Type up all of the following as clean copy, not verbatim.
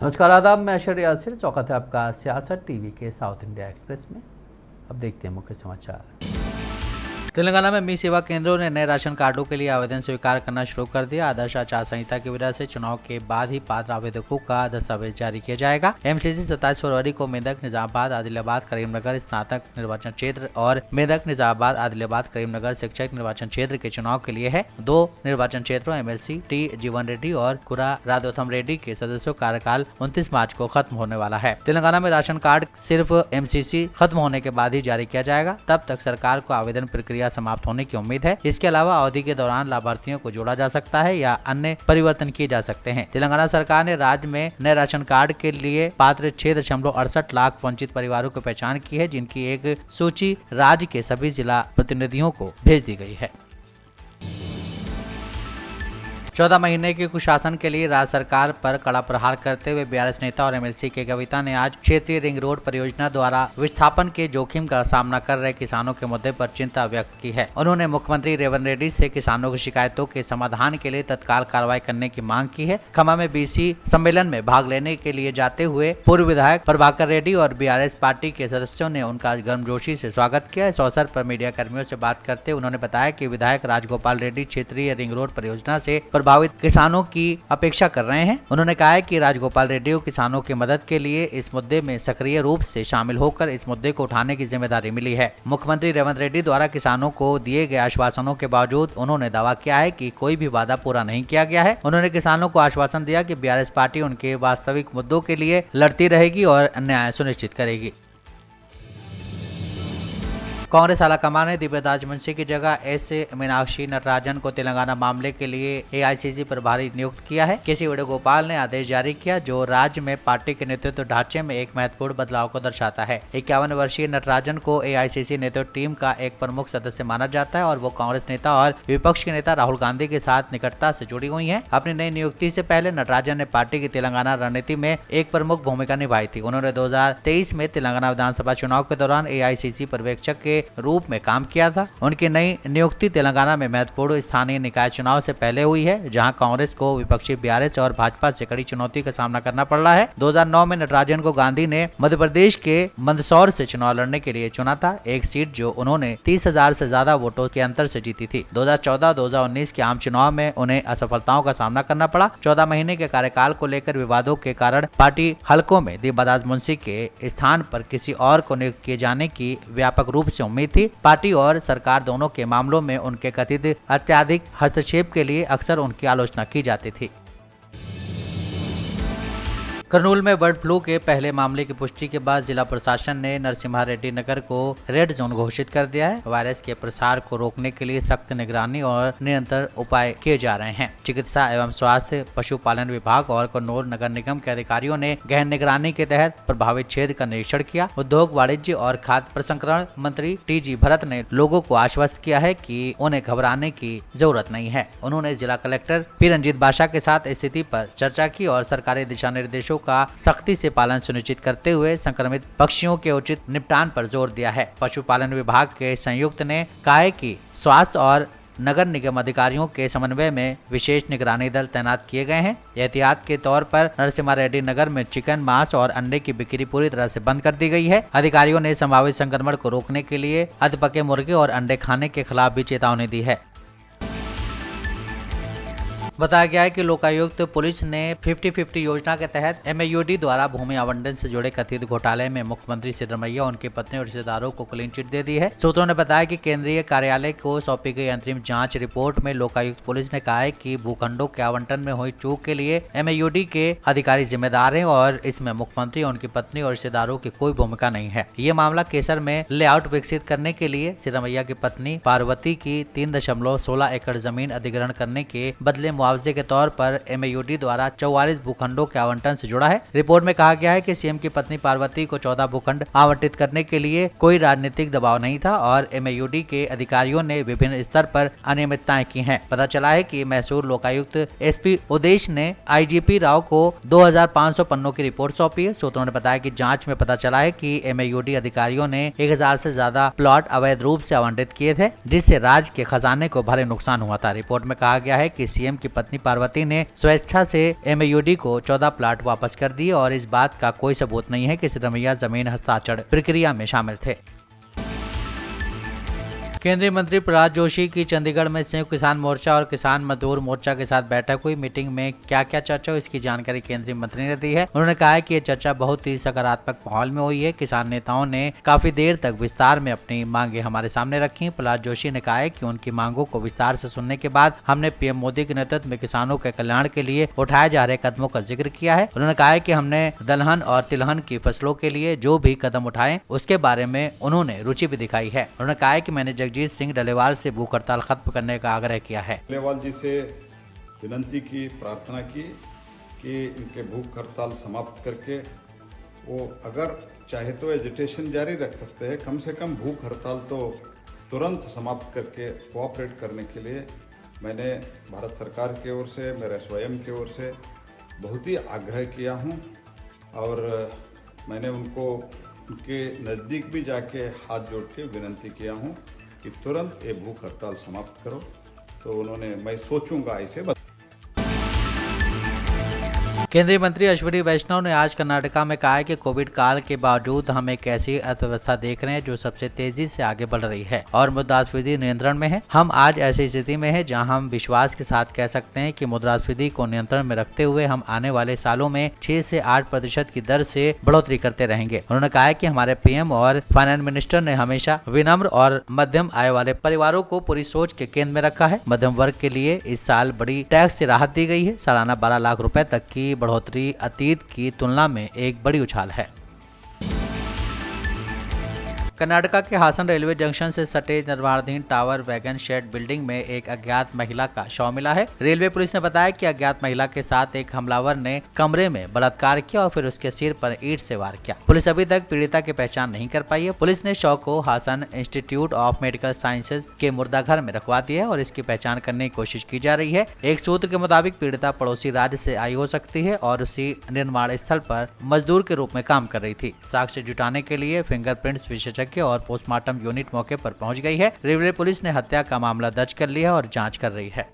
नमस्कार, आदाब। मैं अशर यासिर, स्वागत है आपका सियासत टीवी के साउथ इंडिया एक्सप्रेस में। अब देखते हैं मुख्य समाचार। तेलंगाना में मी सेवा केंद्रों ने नए राशन कार्डों के लिए आवेदन स्वीकार करना शुरू कर दिया। आदर्श आचार संहिता की वजह से चुनाव के बाद ही पात्र आवेदकों का दस्तावेज जारी किया जाएगा। एमसीसी 27 फरवरी को मेदक, निजामाबाद, आदिलाबाद, करीमनगर स्नातक निर्वाचन क्षेत्र और मेदक, निजामाबाद, आदिलाबाद, करीमनगर शिक्षक निर्वाचन क्षेत्र के चुनाव के लिए है। 2 निर्वाचन क्षेत्रों एमएलसी टी जीवन रेड्डी और कुरा राधोथम रेड्डी के सदस्यों का कार्यकाल 29 मार्च को खत्म होने वाला है। तेलंगाना में राशन कार्ड सिर्फ एमसीसी खत्म होने के बाद ही जारी किया जाएगा। तब तक सरकार को आवेदन प्रक्रिया समाप्त होने की उम्मीद है। इसके अलावा अवधि के दौरान लाभार्थियों को जोड़ा जा सकता है या अन्य परिवर्तन किए जा सकते हैं। तेलंगाना सरकार ने राज्य में नए राशन कार्ड के लिए पात्र 6.68 लाख वंचित परिवारों की पहचान की है, जिनकी एक सूची राज्य के सभी जिला प्रतिनिधियों को भेज दी गई है। 14 महीने के कुशासन के लिए राज्य सरकार पर कड़ा प्रहार करते हुए बीआरएस नेता और एमएलसी के कविता ने आज क्षेत्रीय रिंग रोड परियोजना द्वारा विस्थापन के जोखिम का सामना कर रहे किसानों के मुद्दे पर चिंता व्यक्त की है। उन्होंने मुख्यमंत्री रेवंत रेड्डी से किसानों की शिकायतों के समाधान के लिए तत्काल कार्रवाई करने की मांग की है। खम्मा में बीसी सम्मेलन में भाग लेने के लिए जाते हुए पूर्व विधायक प्रभाकर रेड्डी और बीआरएस पार्टी के सदस्यों ने उनका गर्मजोशी से स्वागत किया। इस अवसर पर मीडिया कर्मियों से बात करते उन्होंने बताया कि विधायक राजगोपाल रेड्डी क्षेत्रीय रिंग रोड परियोजना से प्रभावित किसानों की अपेक्षा कर रहे हैं। उन्होंने कहा है कि राजगोपाल रेड्डी को किसानों की मदद के लिए इस मुद्दे में सक्रिय रूप से शामिल होकर इस मुद्दे को उठाने की जिम्मेदारी मिली है। मुख्यमंत्री रेवंत रेड्डी द्वारा किसानों को दिए गए आश्वासनों के बावजूद उन्होंने दावा किया है कि कोई भी वादा पूरा नहीं किया गया है। उन्होंने किसानों को आश्वासन दिया कि बीआरएस पार्टी उनके वास्तविक मुद्दों के लिए लड़ती रहेगी और न्याय सुनिश्चित करेगी। कांग्रेस आलाकमान ने दिव्यदास मुंशी की जगह एस मीनाक्षी नटराजन को तेलंगाना मामले के लिए एआईसीसी प्रभारी नियुक्त किया है। केसी वेणुगोपाल ने आदेश जारी किया, जो राज्य में पार्टी के नेतृत्व ढांचे में एक महत्वपूर्ण बदलाव को दर्शाता है। 51 वर्षीय नटराजन को एआईसीसी नेतृत्व टीम का एक प्रमुख सदस्य माना जाता है और वो कांग्रेस नेता और विपक्ष के नेता राहुल गांधी के साथ निकटता से जुड़ी हुई है। अपनी नई नियुक्ति से पहले नटराजन ने पार्टी की तेलंगाना रणनीति में एक प्रमुख भूमिका निभाई थी। उन्होंने 2023 में तेलंगाना विधानसभा चुनाव के दौरान एआईसीसी पर्यवेक्षक के रूप में काम किया था। उनकी नई नियुक्ति तेलंगाना में महत्वपूर्ण स्थानीय निकाय चुनाव से पहले हुई है, जहां कांग्रेस को विपक्षी बीआरएस और भाजपा से कड़ी चुनौती का सामना करना पड़ रहा है। 2009 में नटराजन को गांधी ने मध्य प्रदेश के मंदसौर से चुनाव लड़ने के लिए चुना था, एक सीट जो उन्होंने 30,000 से ज्यादा वोटों के अंतर से जीती थी। 2014-2019 के आम चुनाव में उन्हें असफलताओं का सामना करना पड़ा। 14 महीने के कार्यकाल को लेकर विवादों के कारण पार्टी हलकों में दिव्यदास मुंशी के स्थान पर किसी और को नियुक्त किए जाने की व्यापक रूप से उम्मीद थी। पार्टी और सरकार दोनों के मामलों में उनके कथित अत्यधिक हस्तक्षेप के लिए अक्सर उनकी आलोचना की जाती थी। कर्नूल में बर्ड फ्लू के पहले मामले की पुष्टि के बाद जिला प्रशासन ने नरसिम्हा रेड्डी नगर को रेड जोन घोषित कर दिया है। वायरस के प्रसार को रोकने के लिए सख्त निगरानी और निरंतर उपाय किए जा रहे हैं। चिकित्सा एवं स्वास्थ्य पशुपालन विभाग और कर्नूल नगर निगम के अधिकारियों ने गहन निगरानी के तहत प्रभावित क्षेत्र का निरीक्षण किया। उद्योग, वाणिज्य और खाद्य प्रसंस्करण मंत्री टीजी भरत ने लोगों को आश्वस्त किया है कि उन्हें घबराने की जरूरत नहीं है। उन्होंने जिला कलेक्टर पी रंजीत बाशा के साथ स्थिति पर चर्चा की और सरकारी दिशा निर्देशों का सख्ती से पालन सुनिश्चित करते हुए संक्रमित पक्षियों के उचित निपटान पर जोर दिया है। पशुपालन विभाग के संयुक्त ने कहा है कि स्वास्थ्य और नगर निगम अधिकारियों के समन्वय में विशेष निगरानी दल तैनात किए गए हैं। एहतियात के तौर पर नरसिम्हा रेड्डी नगर में चिकन, मांस और अंडे की बिक्री पूरी तरह से बंद कर दी गई है। अधिकारियों ने संभावित संक्रमण को रोकने के लिए अधपके मुर्गे और अंडे खाने के खिलाफ भी चेतावनी दी है। बताया गया है कि लोकायुक्त पुलिस ने 50-50 योजना के तहत एमएयूडी द्वारा भूमि आवंटन से जुड़े कथित घोटाले में मुख्यमंत्री सिद्धरमैया, उनकी पत्नी और रिश्तेदारों को क्लीन चिट दे दी है। सूत्रों ने बताया कि केंद्रीय कार्यालय को सौंपी गई अंतरिम जांच रिपोर्ट में लोकायुक्त पुलिस ने कहा है कि भूखंडों के आवंटन में हुई चूक के लिए एमएयूडी के अधिकारी जिम्मेदार हैं और इसमें मुख्यमंत्री, उनकी पत्नी और रिश्तेदारों की कोई भूमिका नहीं है। ये मामला केसर में लेआउट विकसित करने के लिए सिद्धरमैया की पत्नी पार्वती की 3.16 एकड़ जमीन अधिग्रहण करने के बदले मुआवजे के तौर पर एमएयूडी द्वारा 44 भूखंडों के आवंटन से जुड़ा है। रिपोर्ट में कहा गया है कि सीएम की पत्नी पार्वती को 14 भूखंड आवंटित करने के लिए कोई राजनीतिक दबाव नहीं था और एमएयूडी के अधिकारियों ने विभिन्न स्तर पर अनियमितताएं की हैं। पता चला है कि मैसूर लोकायुक्त एसपी उदेश ने आईजीपी राव को 2500 पन्नों की रिपोर्ट सौंपी है। सूत्रों ने बताया कि जांच में पता चला है कि एमएयूडी अधिकारियों ने 1000 से ज्यादा प्लॉट अवैध रूप से आवंटित किए थे, जिससे राज्य के खजाने को भारी नुकसान हुआ था। रिपोर्ट में कहा गया है कि सीएम की पत्नी पार्वती ने स्वेच्छा से MAUD को 14 प्लाट वापस कर दिए और इस बात का कोई सबूत नहीं है कि सिद्धरमैया जमीन हस्तांतरण प्रक्रिया में शामिल थे। केंद्रीय मंत्री प्रहलाद जोशी की चंडीगढ़ में संयुक्त किसान मोर्चा और किसान मजदूर मोर्चा के साथ बैठक हुई। मीटिंग में क्या क्या चर्चा हुई, इसकी जानकारी केंद्रीय मंत्री ने दी है। उन्होंने कहा है कि ये चर्चा बहुत ही सकारात्मक माहौल में हुई है। किसान नेताओं ने काफी देर तक विस्तार में अपनी मांगे हमारे सामने रखी। प्रहलाद जोशी ने कहा है कि उनकी मांगों को विस्तार से सुनने के बाद हमने PM मोदी के नेतृत्व में किसानों के कल्याण के लिए उठाए जा रहे कदमों का जिक्र किया है। उन्होंने कहा है कि हमने दलहन और तिलहन की फसलों के लिए जो भी कदम उठाए उसके बारे में उन्होंने रुचि भी दिखाई है। उन्होंने कहा है कि मैंने जगजीत सिंह डलेवाल से भूख हड़ताल खत्म करने का आग्रह किया है। डलेवाल जी से विनती की, प्रार्थना की कि इनके भूख हड़ताल समाप्त करके वो अगर चाहे तो एजिटेशन जारी रख सकते हैं, कम से कम भूख हड़ताल तो तुरंत समाप्त करके कोऑपरेट करने के लिए मैंने भारत सरकार की ओर से, मेरे स्वयं की ओर से बहुत ही आग्रह किया हूँ और मैंने उनको उनके नज़दीक भी जाके हाथ जोड़ के विनती किया हूँ कि तुरंत ये भूख हड़ताल समाप्त करो। तो उन्होंने मैं सोचूंगा इसे। केंद्रीय मंत्री अश्विनी वैष्णव ने आज कर्नाटका में कहा है कि कोविड काल के बावजूद हम एक ऐसी अर्थव्यवस्था देख रहे हैं जो सबसे तेजी से आगे बढ़ रही है और मुद्रास्फीति नियंत्रण में है। हम आज ऐसी स्थिति में हैं जहां हम विश्वास के साथ कह सकते हैं कि मुद्रास्फीति को नियंत्रण में रखते हुए हम आने वाले सालों में 6 से 8% की दर से बढ़ोतरी करते रहेंगे। उन्होंने कहा है कि हमारे PM और फाइनेंस मिनिस्टर ने हमेशा विनम्र और मध्यम आय वाले परिवारों को पूरी सोच के केंद्र में रखा है। मध्यम वर्ग के लिए इस साल बड़ी टैक्स से राहत दी गई है। सालाना 12 लाख रुपए तक की बढ़ोतरी अतीत की तुलना में एक बड़ी उछाल है। कर्नाटका के हासन रेलवे जंक्शन से सटे निर्माणाधीन टावर वैगन शेड बिल्डिंग में एक अज्ञात महिला का शव मिला है। रेलवे पुलिस ने बताया कि अज्ञात महिला के साथ एक हमलावर ने कमरे में बलात्कार किया और फिर उसके सिर पर ईंट से वार किया। पुलिस अभी तक पीड़िता की पहचान नहीं कर पाई है। पुलिस ने शव को Hassan institute of medical sciences के मुर्दाघर में रखवा दिया है और इसकी पहचान करने की कोशिश की जा रही है। एक सूत्र के मुताबिक पीड़िता पड़ोसी राज्य से आई हो सकती है और उसी निर्माण स्थल पर मजदूर के रूप में काम कर रही थी। साक्ष्य जुटाने के लिए फिंगरप्रिंट्स विशेषज्ञ और पोस्टमार्टम यूनिट मौके पर पहुंच गई है। रेलवे पुलिस ने हत्या का मामला दर्ज कर लिया और जांच कर रही है।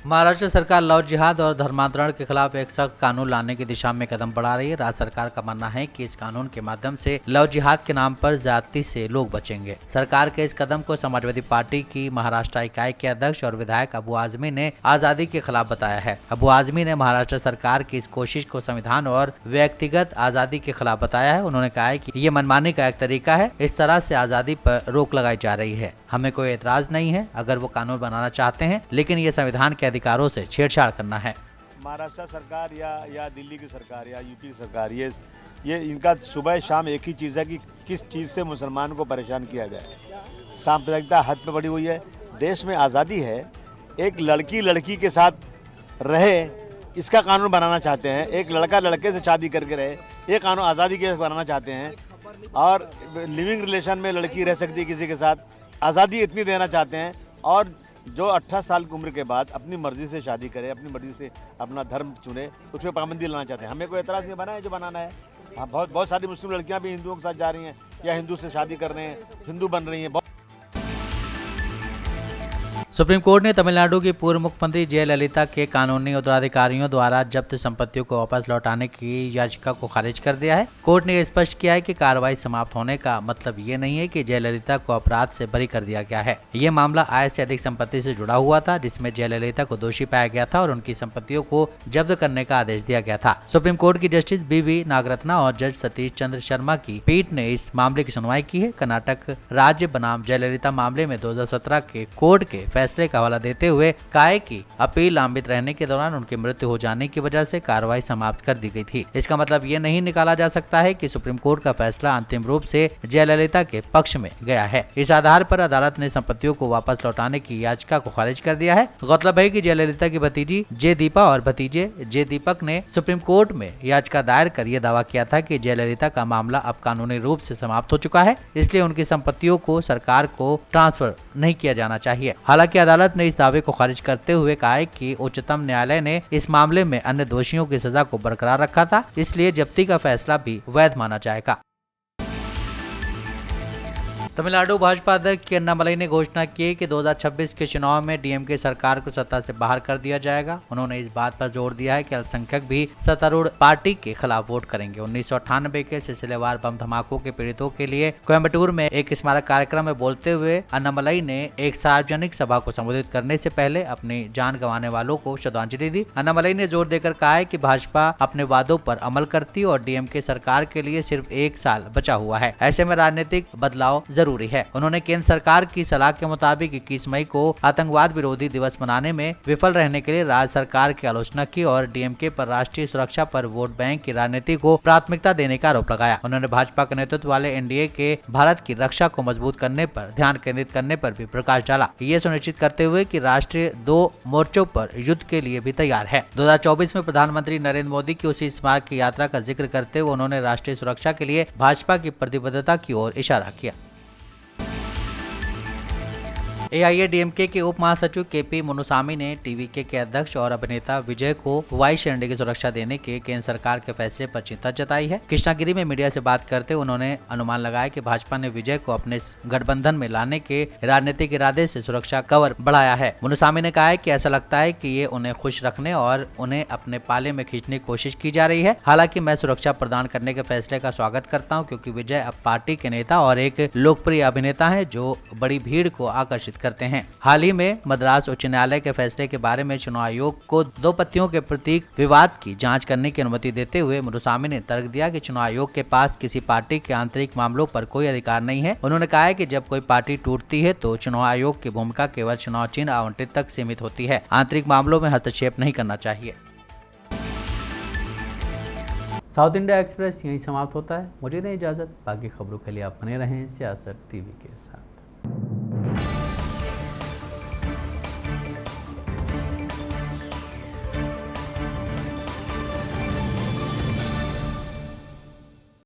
महाराष्ट्र सरकार लव जिहाद और धर्मांतरण के खिलाफ एक सख्त कानून लाने की दिशा में कदम बढ़ा रही है। राज्य सरकार का मानना है कि इस कानून के माध्यम से लव जिहाद के नाम पर ज्यादती से लोग बचेंगे। सरकार के इस कदम को समाजवादी पार्टी की महाराष्ट्र इकाई के अध्यक्ष और विधायक अबू आजमी ने आजादी के खिलाफ बताया है। अबू आजमी ने महाराष्ट्र सरकार की इस कोशिश को संविधान और व्यक्तिगत आजादी के खिलाफ बताया है। उन्होंने कहा है कि ये मनमानी का एक तरीका है। इस तरह से आजादी पर रोक लगाई जा रही है। हमें कोई एतराज नहीं है अगर वो कानून बनाना चाहते हैं, लेकिन ये संविधान के अधिकारों से छेड़छाड़ करना है। महाराष्ट्र सरकार या दिल्ली की सरकार या यूपी की सरकार, ये इनका सुबह शाम एक ही चीज़ है कि किस चीज़ से मुसलमान को परेशान किया जाए। सांप्रदायिकता हद पे बढ़ी हुई है। देश में आज़ादी है, एक लड़की के साथ रहे इसका कानून बनाना चाहते हैं। एक लड़का लड़के से शादी करके रहे, ये कानून आज़ादी के बनाना चाहते हैं। और लिविंग रिलेशन में लड़की रह सकती है किसी के साथ, आज़ादी इतनी देना चाहते हैं। और जो 18 साल की उम्र के बाद अपनी मर्जी से शादी करे, अपनी मर्जी से अपना धर्म चुने, उस पर पाबंदी लाना चाहते हैं। हमें कोई एतराज़ नहीं बना है जो बनाना है। हाँ, बहुत सारी मुस्लिम लड़कियां भी हिंदुओं के साथ जा रही हैं या हिंदू से शादी कर रहे हैं, हिंदू बन रही हैं। सुप्रीम कोर्ट ने तमिलनाडु की पूर्व मुख्यमंत्री जयललिता के कानूनी उत्तराधिकारियों द्वारा जब्त संपत्तियों को वापस लौटाने की याचिका को खारिज कर दिया है। कोर्ट ने स्पष्ट किया है कि कार्रवाई समाप्त होने का मतलब ये नहीं है कि जयललिता को अपराध से बरी कर दिया गया है। ये मामला आय से अधिक संपत्ति से जुड़ा हुआ था, जिसमें जयललिता को दोषी पाया गया था और उनकी संपत्तियों को जब्त करने का आदेश दिया गया था। सुप्रीम कोर्ट की जस्टिस BV नागरत्ना और जज सतीश चंद्र शर्मा की पीठ ने इस मामले की सुनवाई की है। कर्नाटक राज्य बनाम जयललिता मामले में 2017 के कोर्ट के फैसले का हवाला देते हुए कहा है कि अपील लंबित रहने के दौरान उनकी मृत्यु हो जाने की वजह से कार्रवाई समाप्त कर दी गई थी। इसका मतलब ये नहीं निकाला जा सकता है कि सुप्रीम कोर्ट का फैसला अंतिम रूप से जयललिता के पक्ष में गया है। इस आधार पर अदालत ने संपत्तियों को वापस लौटाने की याचिका को खारिज कर दिया है। गौरतलब है कि जयललिता की भतीजी जय दीपा और भतीजे जय दीपक ने सुप्रीम कोर्ट में याचिका दायर कर यह दावा किया था कि जयललिता का मामला अब कानूनी रूप से समाप्त हो चुका है, इसलिए उनकी संपत्तियों को सरकार को ट्रांसफर नहीं किया जाना चाहिए। हालांकि अदालत ने इस दावे को खारिज करते हुए कहा है कि उच्चतम न्यायालय ने इस मामले में अन्य दोषियों की सजा को बरकरार रखा था, इसलिए जब्ती का फैसला भी वैध माना जाएगा। तमिलनाडु भाजपा अध्यक्ष के अन्नामलई ने घोषणा की कि 2026 के चुनाव में डीएमके सरकार को सत्ता से बाहर कर दिया जाएगा। उन्होंने इस बात पर जोर दिया है कि अल्पसंख्यक भी सत्तारूढ़ पार्टी के खिलाफ वोट करेंगे। 1998 के सिलसिलेवार बम धमाकों के पीड़ितों के लिए कोयम्बटूर में एक स्मारक कार्यक्रम में बोलते हुए अन्नामलई ने एक सार्वजनिक सभा को संबोधित करने से पहले अपनी जान गंवाने वालों को श्रद्धांजलि दी। अन्नामलई ने जोर देकर कहा है कि भाजपा अपने वादों पर अमल करती और डीएमके सरकार के लिए सिर्फ 1 साल बचा हुआ है। ऐसे में राजनीतिक बदलाव जरूरी है। उन्होंने केंद्र सरकार की सलाह के मुताबिक 21 मई को आतंकवाद विरोधी दिवस मनाने में विफल रहने के लिए राज्य सरकार की आलोचना की और डीएमके पर राष्ट्रीय सुरक्षा पर वोट बैंक की राजनीति को प्राथमिकता देने का आरोप लगाया। उन्होंने भाजपा के नेतृत्व वाले एनडीए के भारत की रक्षा को मजबूत करने पर ध्यान केंद्रित करने पर भी प्रकाश डाला, ये सुनिश्चित करते हुए कि राष्ट्र 2 मोर्चों पर युद्ध के लिए भी तैयार है। 2024 में प्रधानमंत्री नरेंद्र मोदी की उसी स्मारक की यात्रा का जिक्र करते हुए उन्होंने राष्ट्रीय सुरक्षा के लिए भाजपा की प्रतिबद्धता की ओर इशारा किया। एआईएडीएमके के उप महासचिव केपी मुनुसामी ने टीवीके के अध्यक्ष और अभिनेता विजय को वाई शेंडे की सुरक्षा देने के केंद्र सरकार के फैसले पर चिंता जताई है। कृष्णागिरी में मीडिया से बात करते हुए उन्होंने अनुमान लगाया कि भाजपा ने विजय को अपने गठबंधन में लाने के राजनीतिक इरादे से सुरक्षा कवर बढ़ाया है। मुनुसामी ने कहा है कि ऐसा लगता है कि ये उन्हें खुश रखने और उन्हें अपने पाले में खींचने की कोशिश की जा रही है। हालांकि मैं सुरक्षा प्रदान करने के फैसले का स्वागत करता हूं, क्योंकि विजय अब पार्टी के नेता और एक लोकप्रिय अभिनेता है जो बड़ी भीड़ को आकर्षित करते हैं। हाल ही में मद्रास उच्च न्यायालय के फैसले के बारे में चुनाव आयोग को 2 पत्तियों के प्रतीक विवाद की जांच करने की अनुमति देते हुए मुनुसामी ने तर्क दिया कि चुनाव आयोग के पास किसी पार्टी के आंतरिक मामलों पर कोई अधिकार नहीं है। उन्होंने कहा है कि जब कोई पार्टी टूटती है तो चुनाव आयोग की भूमिका केवल चुनाव चिन्ह आवंटित तक सीमित होती है, आंतरिक मामलों में हस्तक्षेप नहीं करना चाहिए। साउथ इंडिया एक्सप्रेस यहीं समाप्त होता है। मुझे दें इजाजत, बाकी खबरों के लिए आप बने रहें सियासत टीवी के साथ।